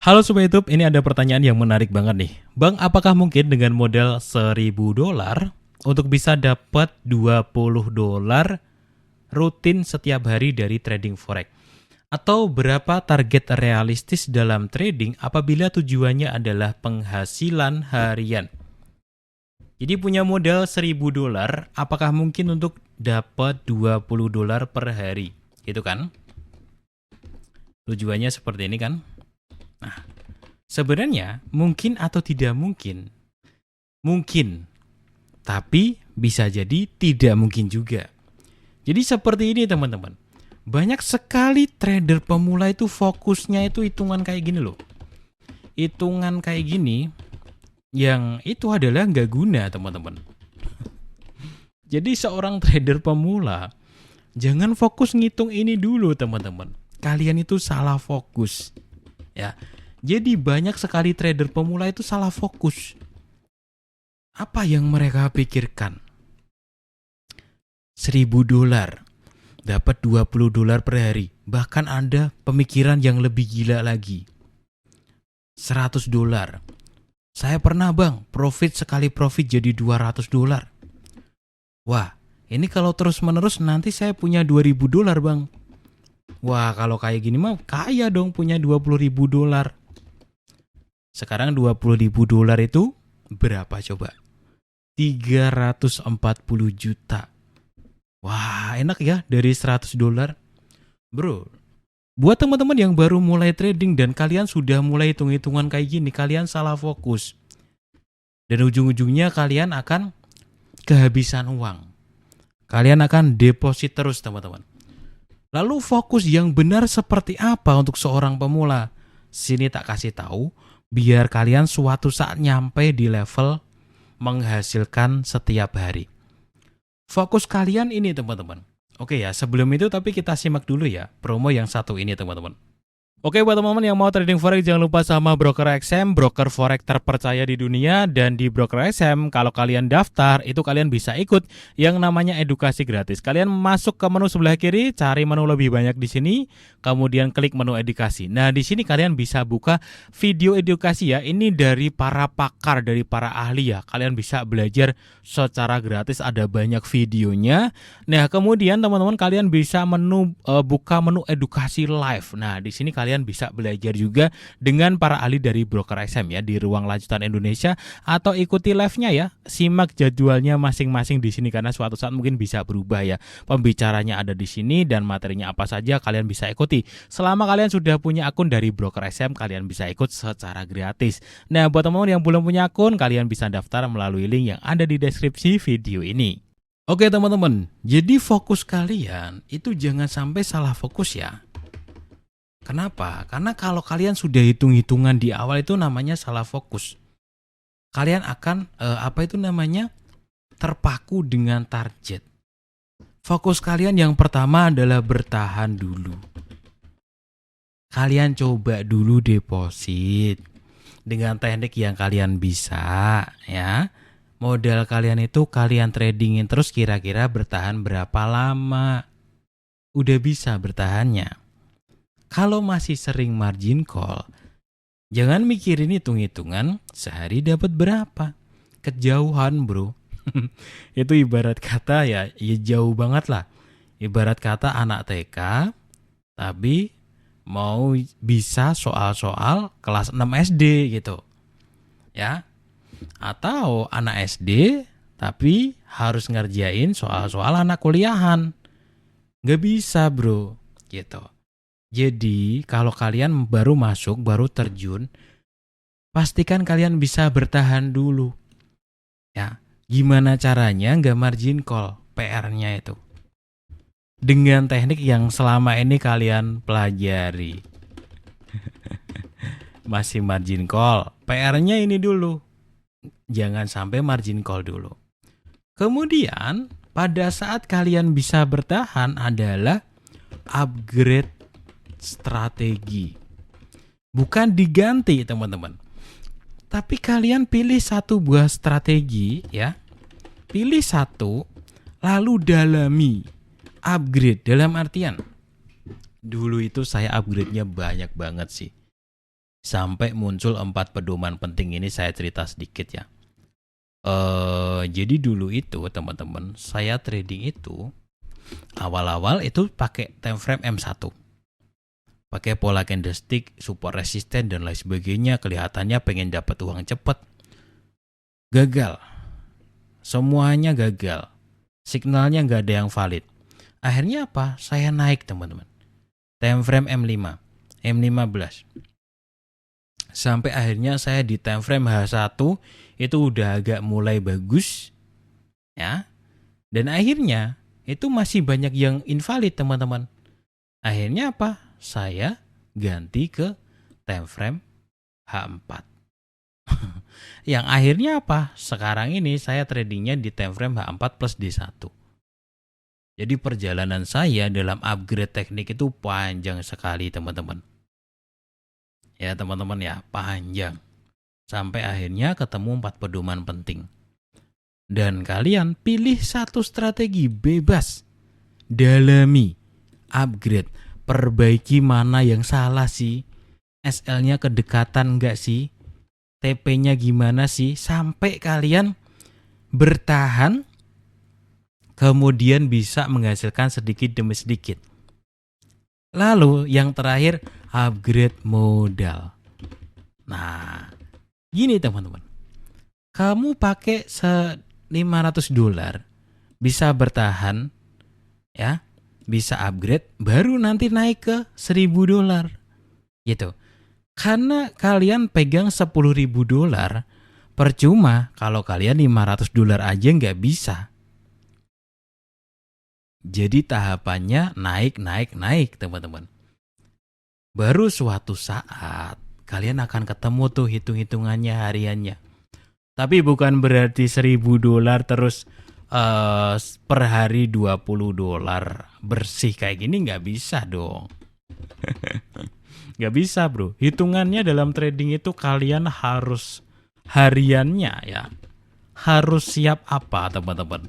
Halo Sobat YouTube, ini ada pertanyaan yang menarik banget nih. Bang, apakah mungkin dengan modal $1.000 untuk bisa dapat $20 rutin setiap hari dari trading forex? Atau berapa target realistis dalam trading apabila tujuannya adalah penghasilan harian? Jadi punya modal $1.000, apakah mungkin untuk dapat $20 per hari? Gitu kan? Tujuannya seperti ini kan? Nah, sebenarnya mungkin atau tidak mungkin? Mungkin, tapi bisa jadi tidak mungkin juga. Jadi seperti ini teman-teman. Banyak sekali trader pemula itu fokusnya itu hitungan kayak gini loh. Hitungan kayak gini yang itu adalah nggak guna teman-teman. Jadi seorang trader pemula jangan fokus ngitung ini dulu teman-teman. Kalian itu salah fokus. Ya. Jadi banyak sekali trader pemula itu salah fokus. Apa yang mereka pikirkan? $1.000 dapat $20 per hari. Bahkan ada pemikiran yang lebih gila lagi. $100. Saya pernah bang, sekali profit jadi $200. Wah, ini kalau terus menerus nanti saya punya $2.000 bang. Wah, kalau kayak gini mah kaya dong punya $20.000. Sekarang $20.000 itu berapa coba? 340 juta. Wah, enak ya dari $100. Bro, buat teman-teman yang baru mulai trading dan kalian sudah mulai hitung-hitungan kayak gini, kalian salah fokus. Dan ujung-ujungnya kalian akan kehabisan uang. Kalian akan deposit terus teman-teman. Lalu fokus yang benar seperti apa untuk seorang pemula? Sini tak kasih tahu, biar kalian suatu saat nyampe di level menghasilkan setiap hari. Fokus kalian ini teman-teman. Oke ya, sebelum itu tapi kita simak dulu ya promo yang satu ini teman-teman. Oke, buat teman-teman yang mau trading forex jangan lupa sama Broker XM, broker forex terpercaya di dunia. Dan di Broker XM kalau kalian daftar itu kalian bisa ikut yang namanya edukasi gratis. Kalian masuk ke menu sebelah kiri, cari menu lebih banyak di sini, kemudian klik menu edukasi. Nah, di sini kalian bisa buka video edukasi ya. Ini dari para pakar, dari para ahli ya. Kalian bisa belajar secara gratis, ada banyak videonya. Nah, kemudian teman-teman kalian bisa buka menu edukasi live. Nah, di sini kalian bisa belajar juga dengan para ahli dari Broker XM ya di ruang lanjutan Indonesia, atau ikuti live-nya ya. Simak jadwalnya masing-masing di sini karena suatu saat mungkin bisa berubah ya. Pembicaranya ada di sini dan materinya apa saja kalian bisa ikuti. Selama kalian sudah punya akun dari Broker XM, kalian bisa ikut secara gratis. Nah, buat teman-teman yang belum punya akun, kalian bisa daftar melalui link yang ada di deskripsi video ini. Oke teman-teman, jadi fokus kalian itu jangan sampai salah fokus ya. Kenapa? Karena kalau kalian sudah hitung-hitungan di awal itu namanya salah fokus. Kalian akan terpaku dengan target. Fokus kalian yang pertama adalah bertahan dulu. Kalian coba dulu deposit dengan teknik yang kalian bisa ya. Modal kalian itu kalian tradingin terus kira-kira bertahan berapa lama. Udah bisa bertahannya. Kalau masih sering margin call, jangan mikirin hitung-hitungan sehari dapat berapa. Kejauhan bro. Itu ibarat kata ya jauh banget lah. Ibarat kata anak TK, tapi mau bisa soal-soal kelas 6 SD gitu. Ya. Atau anak SD, tapi harus ngerjain soal-soal anak kuliahan. Nggak bisa bro, gitu. Jadi kalau kalian baru masuk, baru terjun, pastikan kalian bisa bertahan dulu. Ya, gimana caranya nggak margin call? PR-nya itu dengan teknik yang selama ini kalian pelajari. Masih margin call, PR-nya ini dulu. Jangan sampai margin call dulu. Kemudian pada saat kalian bisa bertahan adalah upgrade strategi. Bukan diganti teman-teman. Tapi kalian pilih satu buah strategi ya. Pilih satu lalu dalami. Upgrade dalam artian dulu itu saya upgrade-nya banyak banget sih. Sampai muncul 4 pedoman penting ini, saya cerita sedikit ya. Jadi dulu itu teman-teman, saya trading itu awal-awal itu pakai time frame M1. Pakai pola candlestick, support resisten dan lain sebagainya. Kelihatannya pengen dapat uang cepat. Gagal. Semuanya gagal. Signalnya nggak ada yang valid. Akhirnya apa? Saya naik teman-teman. Time frame M5, M15. Sampai akhirnya saya di time frame H1 itu udah agak mulai bagus. Ya. Dan akhirnya itu masih banyak yang invalid teman-teman. Akhirnya apa? Saya ganti ke time frame H4. Yang akhirnya apa? Sekarang ini saya tradingnya di time frame H4 plus D1. Jadi perjalanan saya dalam upgrade teknik itu panjang sekali teman-teman. Ya teman-teman ya, panjang. Sampai akhirnya ketemu 4 pedoman penting. Dan kalian pilih satu strategi bebas. Dalami, upgrade, perbaiki mana yang salah sih. SL-nya kedekatan enggak sih? TP-nya gimana sih? Sampai kalian bertahan, kemudian bisa menghasilkan sedikit demi sedikit. Lalu yang terakhir, upgrade modal. Nah, gini teman-teman. Kamu pakai $500 bisa bertahan ya, bisa upgrade, baru nanti naik ke $1.000 gitu. Karena kalian pegang $10.000, percuma kalau kalian $500 aja nggak bisa. Jadi tahapannya naik teman-teman. Baru suatu saat kalian akan ketemu tuh hitung-hitungannya hariannya. Tapi bukan berarti $1.000 terus per hari $20 bersih kayak gini, nggak bisa dong. Nggak bisa bro. Hitungannya dalam trading itu kalian harus hariannya ya. Harus siap apa teman-teman?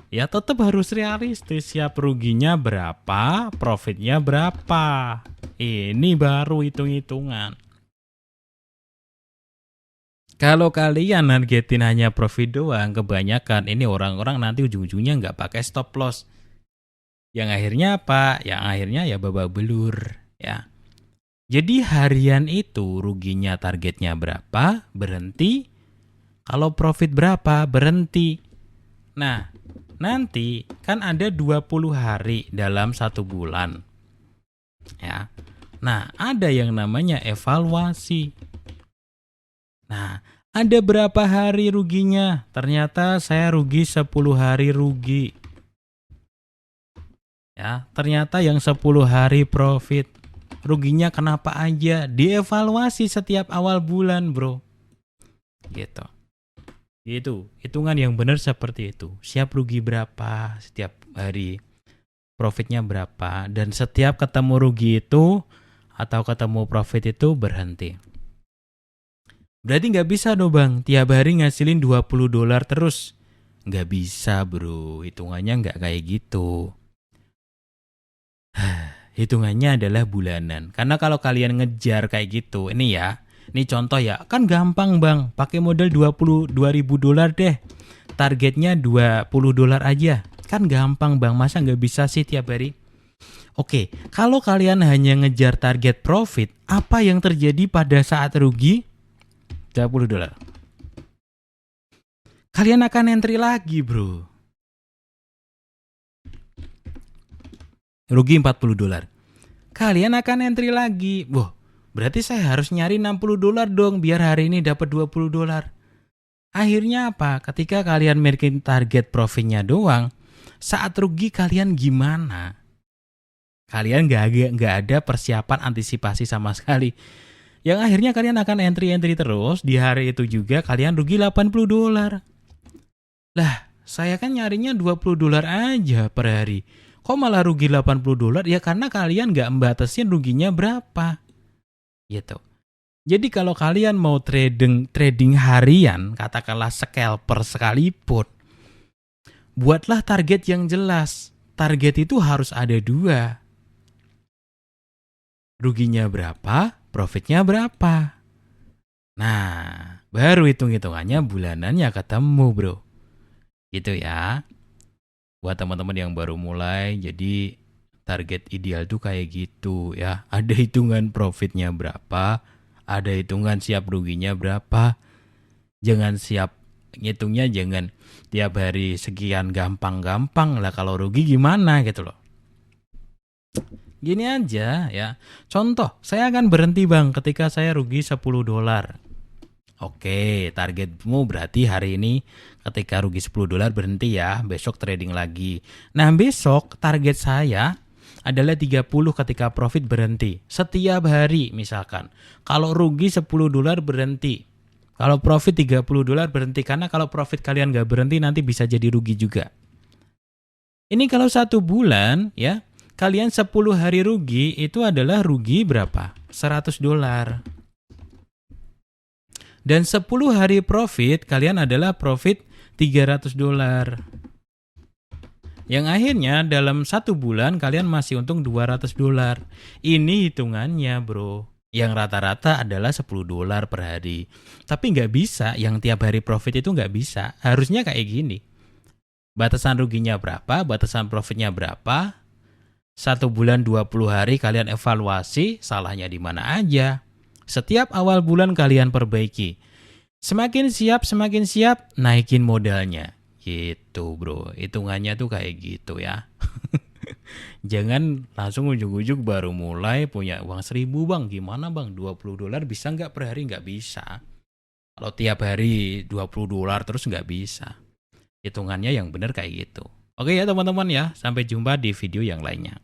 Ya tetap harus realistis, siap ruginya berapa, profitnya berapa. Ini baru hitung-hitungan. Kalau kalian nargetin hanya profit doang, kebanyakan ini orang-orang nanti ujung-ujungnya nggak pakai stop loss. Yang akhirnya apa? Yang akhirnya ya babak belur ya. Jadi harian itu ruginya targetnya berapa, berhenti. Kalau profit berapa, berhenti. Nah, nanti kan ada 20 hari dalam 1 bulan. Ya. Nah, ada yang namanya evaluasi. Nah, ada berapa hari ruginya? Ternyata saya rugi 10 hari rugi. Ya, ternyata yang 10 hari profit. Ruginya kenapa aja? Dievaluasi setiap awal bulan, bro. Gitu. Itu hitungan yang benar seperti itu. Siap rugi berapa setiap hari, profitnya berapa, dan setiap ketemu rugi itu atau ketemu profit itu berhenti. Berarti nggak bisa dong bang, tiap hari ngasilin $20 terus. Nggak bisa bro, hitungannya nggak kayak gitu. Hitungannya adalah bulanan. Karena kalau kalian ngejar kayak gitu, ini ya. Ini contoh ya, kan gampang bang, pakai modal $22.000 deh. Targetnya $20 aja. Kan gampang bang, masa nggak bisa sih tiap hari? Oke, kalau kalian hanya ngejar target profit, apa yang terjadi pada saat rugi $20? Kalian akan entry lagi bro. Rugi $40. Kalian akan entry lagi. Wah, berarti saya harus nyari $60 dong biar hari ini dapat $20. Akhirnya apa? Ketika kalian bikin target profitnya doang, saat rugi kalian gimana? Kalian nggak ada persiapan antisipasi sama sekali. Yang akhirnya kalian akan entry terus. Di hari itu juga kalian rugi $80. Lah, saya kan nyarinya $20 aja per hari. Kok malah rugi $80? Ya karena kalian nggak membatasin ruginya berapa. Gitu. Jadi kalau kalian mau trading harian, katakanlah scalper sekalipun, buatlah target yang jelas. Target itu harus ada 2. Ruginya berapa, profitnya berapa. Nah, baru hitung-hitungannya bulanannya ketemu bro. Gitu ya. Buat teman-teman yang baru mulai, jadi target ideal tuh kayak gitu ya. Ada hitungan profitnya berapa, ada hitungan siap ruginya berapa. Jangan siap ngitungnya jangan tiap hari sekian gampang-gampang lah, kalau rugi gimana gitu loh. Gini aja ya. Contoh, saya akan berhenti bang ketika saya rugi 10 dolar. Oke, targetmu berarti hari ini ketika rugi 10 dolar berhenti ya, besok trading lagi. Nah, besok target saya adalah 30 ketika profit berhenti. Setiap hari misalkan. Kalau rugi 10 dolar berhenti. Kalau profit 30 dolar berhenti. Karena kalau profit kalian gak berhenti nanti bisa jadi rugi juga. Ini kalau 1 bulan ya, kalian 10 hari rugi itu adalah rugi berapa? 100 dolar. Dan 10 hari profit, kalian adalah profit 300 dolar. Yang akhirnya dalam 1 bulan kalian masih untung 200 dolar. Ini hitungannya bro. Yang rata-rata adalah 10 dolar per hari. Tapi nggak bisa, yang tiap hari profit itu nggak bisa. Harusnya kayak gini. Batasan ruginya berapa, batasan profitnya berapa. 1 bulan 20 hari kalian evaluasi, salahnya di mana aja. Setiap awal bulan kalian perbaiki. Semakin siap, naikin modalnya. Gitu bro, hitungannya tuh kayak gitu ya. Jangan langsung ujuk-ujuk baru mulai punya uang 1.000 bang. Gimana bang, 20 dolar bisa nggak per hari? Nggak bisa. Kalau tiap hari 20 dolar terus nggak bisa. Hitungannya yang bener kayak gitu. Oke ya teman-teman ya, sampai jumpa di video yang lainnya.